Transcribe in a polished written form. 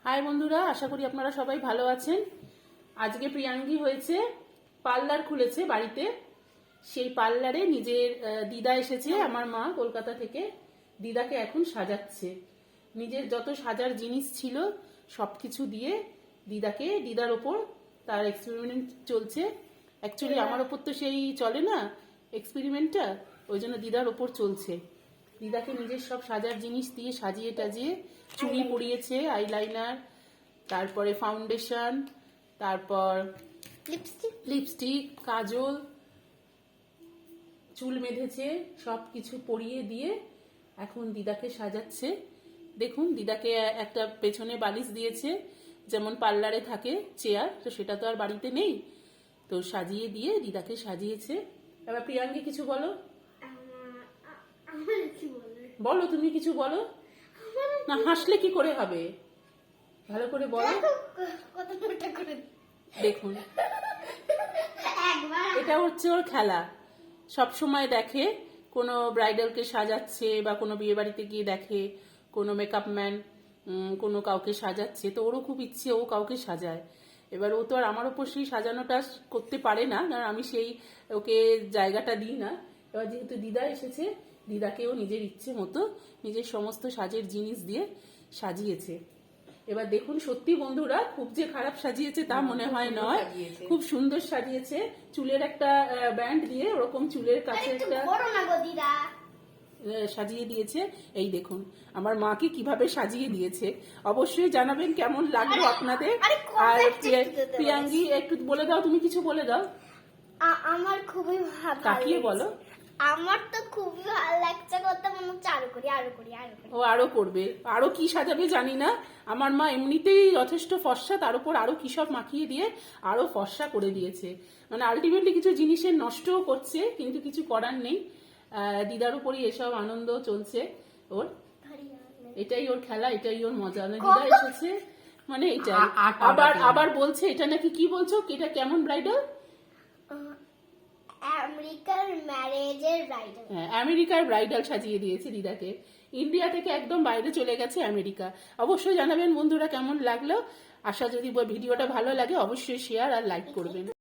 High বন্ধুরা, আশা করি আপনারা সবাই ভালো আছেন। আজকে প্রিয়াঙ্গী হয়েছে পার্লার খুলেছে বাড়িতে। সেই পার্লারে নিজের দিদা এসেছে, আমার মা কলকাতা থেকে। দিদাকে এখন সাজাচ্ছে, নিজের যত সাজার জিনিস ছিল সবকিছু দিয়ে দিদার ওপর তার এক্সপেরিমেন্ট চলছে। অ্যাকচুয়ালি আমার ওপর তো সেই চলে না এক্সপেরিমেন্টটা, ওই জন্য দিদার ওপর চলছে। দিদাকে নিজের সব সাজার জিনিস দিয়ে সাজিয়ে টাজিয়ে চুড়ি পরিয়েছে, আইলাইনার, তারপরে ফাউন্ডেশন, তারপর লিপস্টিক, কাজল, চুল বেঁধেছে, সব কিছু পরিয়ে দিয়ে এখন দিদাকে সাজাচ্ছে। দেখুন, দিদাকে একটা পেছনে বালিশ দিয়েছে, যেমন পার্লারে থাকে চেয়ার, তো সেটা তো আর বাড়িতে নেই, তো সাজিয়ে দিয়ে দিদাকে সাজিয়েছে। এবার প্রিয়াঙ্গী কিছু বলো। বলো, তুমি কিছু বলো না, হাসলে কি করে হবে, ভালো করে বলো। দেখুন, এটা হচ্ছে ওর খেলা। সব সময় দেখে কোনো ব্রাইডালকে সাজাচ্ছে বা কোনো বিয়ে বাড়িতে গিয়ে দেখে কোনো মেকআপ ম্যান কোনো কাউকে সাজাচ্ছে, তো ওরও খুব ইচ্ছে ও কাউকে সাজায়। এবার ও তো আর আমার ওপর সেই সাজানোটা করতে পারে না, কারণ আমি সেই ওকে জায়গাটা দিই না। এবার যেহেতু দিদা এসেছে, দিদাকেও নিজের ইচ্ছে মতো নিজের সমস্ত সাজের জিনিস দিয়ে সাজিয়েছে। এবার দেখুন, সত্যি বন্ধুরা, খুব যে খারাপ সাজিয়েছে তা মনে হয় নয়, খুব সুন্দর সাজিয়েছে। চুলের একটা ব্যান্ড দিয়ে ওরকম চুলের কাছে একটা সাজিয়ে দিয়েছে। এই দেখুন আমার মাকে কিভাবে সাজিয়ে দিয়েছে, অবশ্যই জানাবেন কেমন লাগলো আপনাদের। আর প্রিয়াঙ্গী একটু বলে দাও, তুমি কিছু বলে দাও। আমার খুবই ভালো, তাকিয়ে বলো। আমার তো খুবই ভালো লাগছে, করতে মনে হচ্ছে আরো করি। ও আরো করবে, আরো কি সাজাবে জানি না। আমার মা এমনিতেই যথেষ্ট ফর্সা, তার উপর আরো কি সব মাখিয়ে দিয়ে আরো ফর্সা করে দিয়েছে। মানে আলটিমেটলি কিছু জিনিসের নষ্টও করছে, কিন্তু কিছু করার নেই। দিদার উপরই এসব আনন্দ চলছে ওর, এটাই ওর খেলা, এটাই ওর মজা। দিদা এসেছে মানে এটাই। আবার বলছে এটা নাকি, কি বলছো, এটা কেমন ব্রাইডাল? আমেরিকার ম্যারেজের ব্রাইডাল। হ্যাঁ, আমেরিকার ব্রাইডাল সাজিয়ে দিয়েছে দিদাকে। ইন্ডিয়া থেকে একদম বাইরে চলে গেছে আমেরিকা। অবশ্যই জানাবেন বন্ধুরা কেমন লাগলো। আশা যদি ভিডিওটা ভালো লাগে অবশ্যই শেয়ার আর লাইক করবেন।